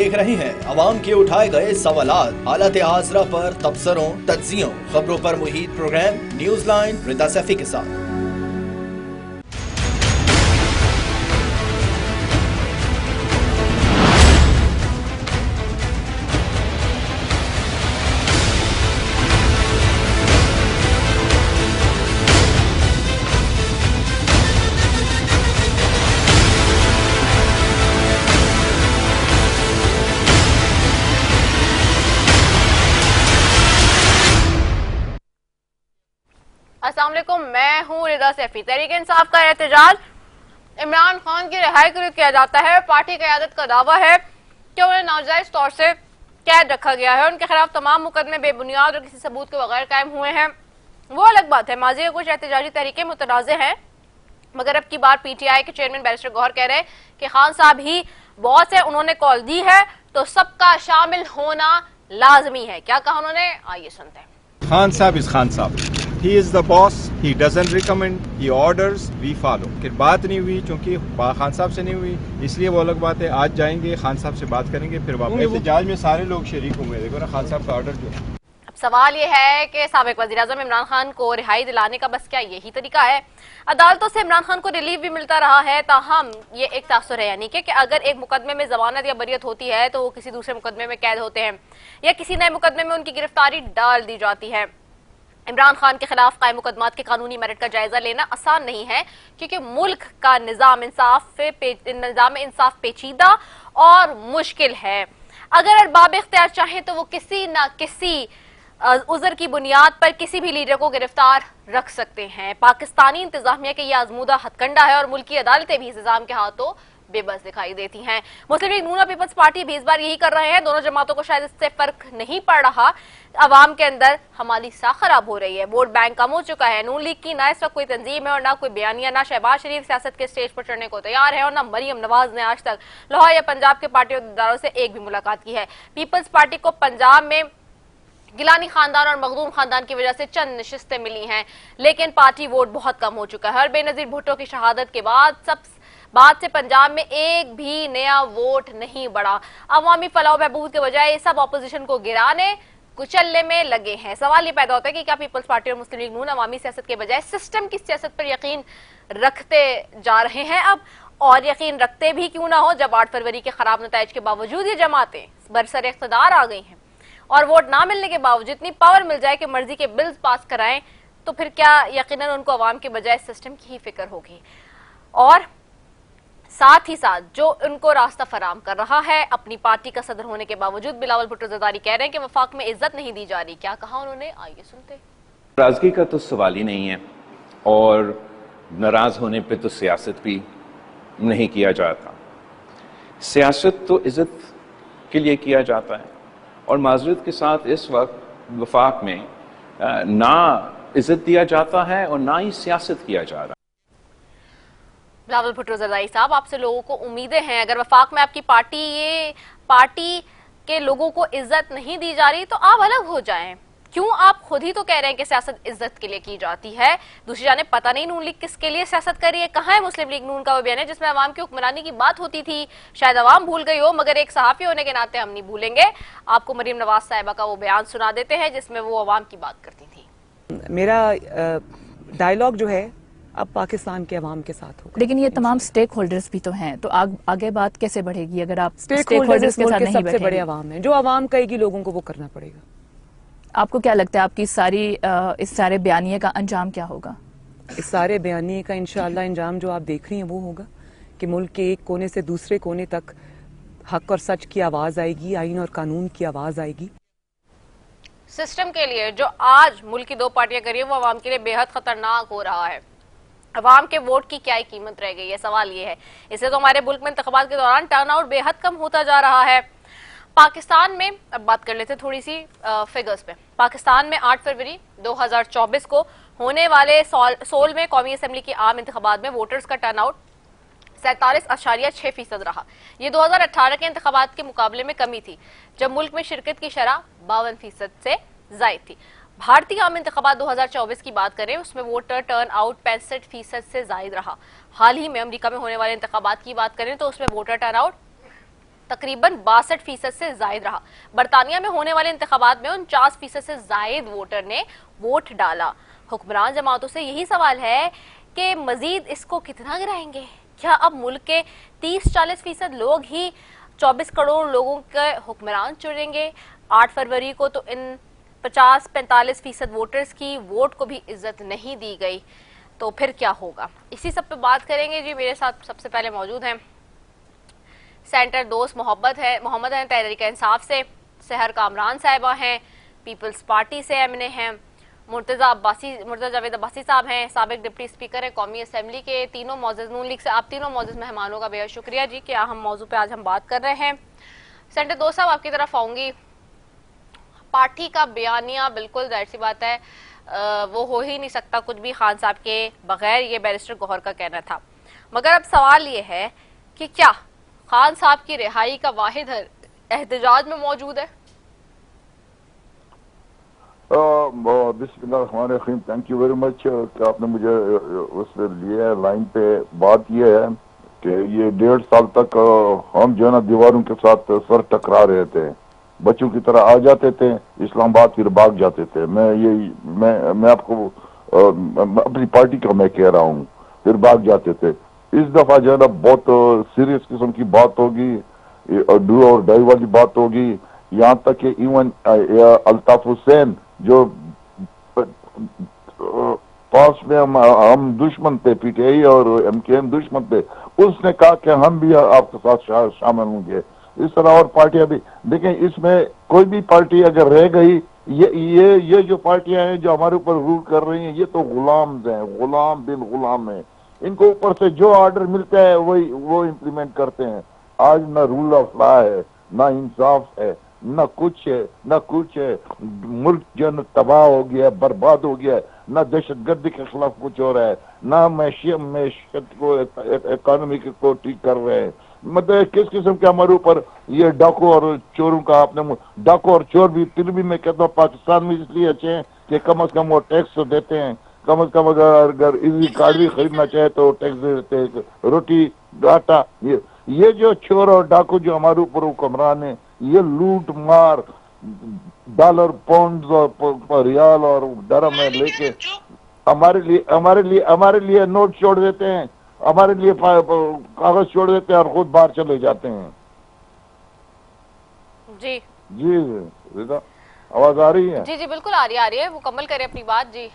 देख रहे हैं अवाम के उठाए गए सवालात, हालत आसरा पर तबसरों, तज्जियों, खबरों पर मुहित प्रोग्राम न्यूज लाइन रिदा सैफी के साथ। अस्सलाम वालेकुम, मैं हूँ रिदा सैफी। तहरीक इंसाफ का एहतजाज इमरान खान की रिहाई के लिए किया जाता है। पार्टी क़यादत का दावा है कि उन्हें नाजायज तौर से कैद रखा गया है। उनके खिलाफ तमाम मुकदमे बेबुनियाद और किसी सबूत के बगैर कायम हुए हैं। वो अलग बात है, माजी के कुछ एहतजाजी तहरीकें मुतनाज़ हैं, मगर अब की बार PTI के चेयरमैन बैरिस्टर गौहर कह रहे हैं कि खान साहब ही बॉस है, उन्होंने कॉल दी है तो सबका शामिल होना लाजमी है। क्या कहा उन्होंने, आइए सुनते हैं। Khan Sahib is Khan Sahib. He is the boss. He doesn't recommend. He orders. We follow. फिर बात नहीं हुई, क्योंकि खान साहब से नहीं हुई, इसलिए वो अलग बात है। आज जाएंगे खान साहब से बात करेंगे, फिर वापस एहतजाज में सारे लोग शरीक होंगे। देखो ना, खान साहब का ऑर्डर जो है। अब सवाल ये है कि साबिक वज़ीर आज़म इमरान खान को रिहाई दिलाने का बस क्या यही तरीका है? अदालतों से इमरान खान को रिलीफ भी मिलता रहा है, ताहम ये एक तासुर है, यानी कि अगर एक मुकदमे में जमानत या बरियत होती है तो वो किसी दूसरे मुकदमे में कैद होते हैं या किसी नए मुकदमे में उनकी गिरफ्तारी डाल दी जाती है। इमरान खान के खिलाफ कायम मुकदमात के कानूनी मेरिट का जायजा लेना आसान नहीं है, क्योंकि मुल्क का निजाम इंसाफ पेचीदा और मुश्किल है। अगर अरबाब इख्तियार चाहे तो वो किसी ना किसी उज़र की बुनियाद पर किसी भी लीडर को गिरफ्तार रख सकते हैं। पाकिस्तानी इंतजामिया के ये आजमूदा हथकंडा है और मुल्की अदालतें भी इस निजाम के हाथों बेबस दिखाई देती हैं। मुस्लिम लीग नून और पीपल्स पार्टी भी इस बार यही कर रहे हैं। दोनों जमातों को शायद इससे फर्क नहीं पड़ रहा। अवाम के अंदर हमारी सा खराब हो रही है, वोट बैंक कम हो चुका है। नून लीग की ना इस वक्त कोई तंजीम है और ना कोई बयानिया, ना शहबाज शरीफ सियासत के स्टेज पर चढ़ने को तैयार है और ना मरियम नवाज ने आज तक लाहौर या पंजाब के पार्टी अहदेदारों से एक भी मुलाकात की है। पीपल्स पार्टी को पंजाब में गिलानी खानदान और मखदूम खानदान की वजह से चंद नशिस्तें मिली हैं, लेकिन पार्टी वोट बहुत कम हो चुका है। और बेनजीर भुट्टो की शहादत के बाद से पंजाब में एक भी नया वोट नहीं बढ़ा। अवामी फलाह बहबूद के बजाय ये सब ऑपोजिशन को गिराने कुचलने में लगे हैं। सवाल ये पैदा होता है कि क्या पीपल्स पार्टी और मुस्लिम लीग नून अवामी सियासत के बजाय सिस्टम की सियासत पर यकीन रखते जा रहे हैं अब? और यकीन रखते भी क्यों ना हो, जब 8 फरवरी के खराब नताइज के बावजूद ये जमातें बरसर इख्तिदार आ गई हैं और वोट ना मिलने के बावजूद इतनी पावर मिल जाए कि मर्जी के बिल्स पास कराएं, तो फिर क्या यकीनन उनको अवाम के बजाय सिस्टम की ही फिक्र होगी? और साथ ही साथ जो उनको रास्ता फराम कर रहा है, अपनी पार्टी का सदर होने के बावजूद बिलावल भुट्टो ज़रदारी कह रहे हैं कि वफाक में इज्जत नहीं दी जा रही। क्या कहा उन्होंने, आइए सुनते। नाराजगी का तो सवाल ही नहीं है और नाराज होने पे तो सियासत भी नहीं किया जाता। सियासत तो इज्जत के लिए किया जाता है और माजरत के साथ इस वक्त वफाक में ना इज्जत दिया जाता है और ना ही सियासत किया जा रहा है। बिलावल भुट्टो ज़रदारी साहब, आपसे लोगों को उम्मीदें हैं, अगर वफाक में आपकी पार्टी के लोगों को इज्जत नहीं दी जा रही तो आप अलग हो जाएं। क्यों? आप खुद ही तो कह रहे हैं कि सियासत इज्जत के लिए की जाती है। दूसरी जाने पता नहीं नून लीग किसके लिए सियासत कर रही है। कहाँ है मुस्लिम लीग नून का वो बयान है जिसमें अवाम की हुक्मरानी की बात होती थी? शायद अवाम भूल गई हो, मगर एक सहाफ़ी होने के नाते हम नहीं भूलेंगे। आपको मरियम नवाज साहिबा का वो बयान सुना देते हैं जिसमें वो अवाम की बात करती थी। मेरा डायलॉग जो है अब पाकिस्तान के अवाम के साथ होगा। लेकिन ये तमाम स्टेक होल्डर्स भी तो हैं, तो आगे बात कैसे बढ़ेगी अगर आप स्टेक होल्डर्स के साथ नहीं बैठेंगे? सबसे बड़े अवाम है, जो अवाम कहेगी लोगों को वो करना पड़ेगा। आपको क्या लगता है आपकी इस सारे बयानिए का अंजाम क्या होगा? इस सारे बयानिए का इंशाअल्लाह अंजाम जो आप देख रही हैं वो होगा कि मुल्क के एक कोने से दूसरे कोने तक हक और सच की आवाज आएगी, आईन और कानून की आवाज आएगी। सिस्टम के लिए जो आज मुल्क की दो पार्टियां कर रही है वो अवाम के लिए बेहद खतरनाक हो रहा है। अवाम के वोट की क्या कीमत रह गई है, सवाल ये है। इससे तो हमारे मुल्क में इंतखाबात के दौरान टर्नआउट बेहद कम होता जा रहा है। पाकिस्तान में अब बात कर लेते हैं थोड़ी सी फिगर्स पे। पाकिस्तान में 8 फरवरी 2024 को होने वाले सोल में कौमी असम्बली की आम इंतखाबात में वोटर्स का टर्नआउट 47.6% रहा। ये 2018 के इंतखाबात के मुकाबले में कमी थी, जब मुल्क में शिरकत की शरह 52% से जायद थी। भारतीय आम इंतखाबात 2024 की बात करें, उसमें वोटर टर्न आउट 65% से जायद रहा। हाल ही में अमेरिका में होने वाले इंतखाबात की बात करें तो उसमें वोटर टर्न आउट तकरीबन 62% से जायद रहा। बरतानिया में होने वाले इंतखाबात में 49% से जायद वोटर ने वोट डाला। हुक्मरान जमातों से यही सवाल है कि मजीद इसको कितना गिराएंगे? क्या अब मुल्क के 30-40% लोग ही 24 करोड़ लोगों के हुक्मरान चुनेंगे? 8 फरवरी को तो इन 50-45% वोटर्स की वोट को भी इज्जत नहीं दी गई, तो फिर क्या होगा? इसी सब पे बात करेंगे जी। मेरे साथ सबसे पहले मौजूद हैं सेंटर दोस्त मोहम्मद हैं तहरीक इंसाफ से, सहर कामरान साहिबा हैं पीपल्स पार्टी से, एमएनए हैं, मुर्तजा जावेद अब्बासी साहब हैं, साबिक डिप्टी स्पीकर है कौमी असम्बली के। तीनों मौजूद नून लीग से आप तीनों मौजूद मेहमानों का बेहद शुक्रिया जी कि हम मौजू पे आज हम बात कर रहे हैं। सेंटर दोस्त साहब, आपकी तरफ आऊंगी। पार्टी का बयानिया बिल्कुल जाहिर सी बात है वो हो ही नहीं सकता कुछ भी खान साहब के बगैर, ये बैरिस्टर गौहर का कहना था। मगर अब सवाल ये है कि क्या खान साहब की रिहाई का वाहिद एहतजाज में मौजूद है? बिस्मिल्लाहिर्रहमानिर्रहीम। थैंक यू वेरी मच कि आपने मुझे उससे लिया लाइन पे। बात यह है कि ये 1.5 साल तक हम जो है ना दीवारों के साथ सर टकरा रहे थे, बच्चों की तरह आ जाते थे इस्लामाबाद, फिर भाग जाते थे। मैं आपको अपनी पार्टी का मैं कह रहा हूँ, फिर भाग जाते थे। इस दफा जो है ना बहुत सीरियस किस्म की बात होगी, डू और डाई वाली बात होगी। यहाँ तक कि इवन अल्ताफ हुसैन जो पास में हम दुश्मन थे, पीटीआई और एमकेएम दुश्मन थे, उसने कहा कि हम भी आपके साथ शामिल होंगे। इस तरह और पार्टियां भी देखें, इसमें कोई भी पार्टी अगर रह गई, ये जो पार्टियां हैं जो हमारे ऊपर रूल कर रही हैं, ये तो गुलाम हैं, गुलाम बिन गुलाम है। इनको ऊपर से जो ऑर्डर मिलता है वो इम्प्लीमेंट करते हैं। आज ना रूल ऑफ लॉ है, ना इंसाफ है, न कुछ है। मुल्क जो है तबाह हो गया है, बर्बाद हो गया है। न दहशतगर्दी के खिलाफ कुछ हो रहा है, न मैशियत को, इकोनॉमी को ठीक कर रहे हैं। मतलब किस किस्म के हमारे ऊपर ये डाकू और चोरों का, आपने डाकू और चोर भी, फिर भी मैं कहता हूँ पाकिस्तान में इसलिए अच्छे हैं कि कम से कम वो टैक्स देते हैं। कम से कम अगर इजी कार्ड भी खरीदना चाहे तो टैक्स दे देते हैं, रोटी आटा। ये जो चोर और डाकू जो हमारे ऊपर हुक्मरान है, ये लूट मार डॉलर, पाउंड और रियाल और डरम में लेके हमारे लिए नोट छोड़ देते हैं, हमारे लिए कागज छोड़ देते हैं और खुद बाहर चले जाते हैं। जी रिदा, आवाज आ रही है? जी बिल्कुल आ रही है, मुकम्मल करें अपनी बात जी।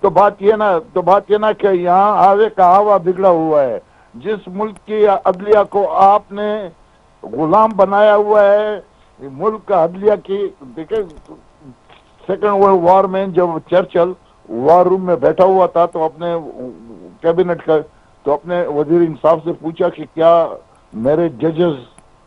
तो बात ये ना कि यहाँ आवे का हवा बिगड़ा हुआ है। जिस मुल्क की अदलिया को आपने गुलाम बनाया हुआ है, मुल्क का अदलिया की, देखे सेकेंड वर्ल्ड वॉर में जब चर्चिल वॉर रूम में बैठा हुआ था तो अपने कैबिनेट का, तो अपने वजीर इंसाफ से पूछा कि क्या मेरे जजेस,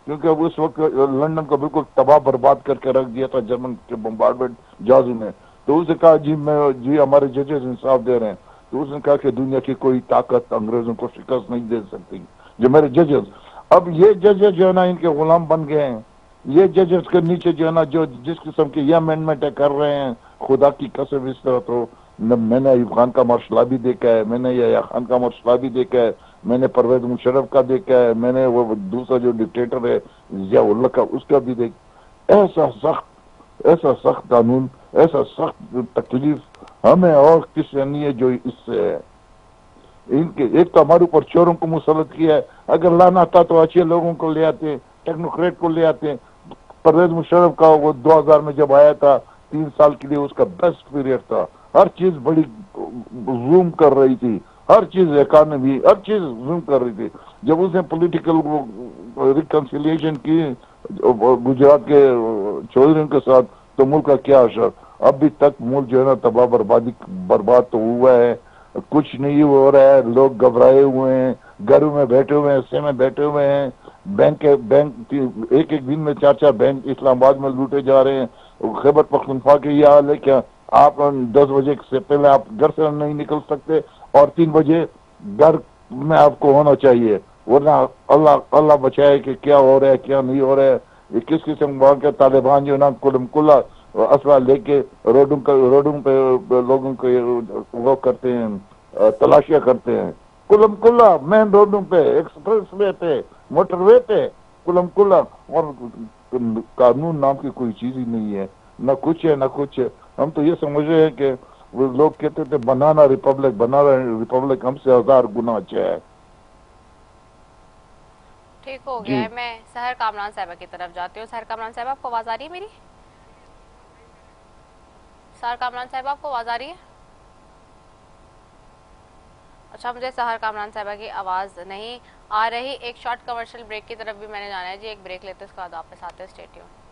क्योंकि उस वक्त लंदन को बिल्कुल तबाह बर्बाद करके रख दिया था जर्मन के बम्बार्डमेंट जहाजों ने, तो उसने कहा जी हमारे जजेस इंसाफ दे रहे हैं। तो उसने कहा कि दुनिया की कोई ताकत अंग्रेजों को शिकस्त नहीं दे सकती, जो मेरे जजेस। अब ये जजेस जो है ना इनके गुलाम बन गए हैं। ये जजेस के नीचे जो है ना जो जिस किस्म की ये अमेंडमेंट कर रहे हैं, खुदा की कसम इस तरह तो मैंने अयूब खान का मार्शला भी देखा है, मैंने या खान का मार्शला भी देखा है, मैंने परवेज मुशर्रफ का देखा है, मैंने वो दूसरा जो डिक्टेटर है जियाउल्लाह का उसका भी देख। ऐसा सख्त कानून, ऐसा सख्त तकलीफ हमें और किससे नहीं है जो इससे है। इनके एक तो हमारे ऊपर चोरों को मुसलत किया है। अगर लाना था तो अच्छे लोगों को ले आते, टेक्नोक्रेट को ले आते। परवेज मुशर्रफ का वो 2000 में जब आया था 3 साल के लिए उसका बेस्ट पीरियड था। हर चीज बड़ी जूम कर रही थी, हर चीज इकोनॉमी, हर चीज जूम कर रही थी। जब उसने पॉलिटिकल रिकंसिलिएशन की गुजरात के चौधरी के साथ, तो मुल्क का क्या असर। अभी तक मुल्क जो है ना तबाह बर्बाद तो हुआ है, कुछ नहीं हो रहा है। लोग घबराए हुए हैं, घरों में बैठे हुए हैं, हिस्से में बैठे हुए हैं। बैंक एक दिन में 4 बैंक इस्लामाबाद में लूटे जा रहे हैं। खैबर पख्तूनख्वा के ये हाल है क्या आप 10 बजे से पहले आप घर से नहीं निकल सकते और 3 बजे घर में आपको होना चाहिए, वरना अल्लाह बचाए कि क्या हो रहा है क्या नहीं हो रहा है। ये किस किस्म के तालिबान जो ना कुल्ला असला लेके रोडों पे लोगों को वो करते हैं, तलाशियां करते हैं। कुल्ला मेन रोडों पे, एक्सप्रेस वे पे, मोटरवे पे कुलम कुला, और कानून नाम की कोई चीज ही नहीं है, न कुछ है न कुछ है। हम तो ये समझ रहे हैं कि वो लोग कहते थे बनाना रिपब्लिक हमसे 1000 गुना अच्छा है। ठीक हो गया है। मैं सहर कामरान साहिबा की तरफ जाती हूँ। सहर कामरान साहिबा, आपको आवाज आ रही है मेरी? सहर कामरान साहिबा, आपको आवाज आ रही है? अच्छा, मुझे सहर कामरान साहिबा की आवाज नहीं आ रही। एक शॉर्ट कमर्शियल ब्रेक की तरफ भी मैंने जाना है जी। एक ब्रेक लेते हैं, उसके बाद वापस आते हैं। Stay tuned.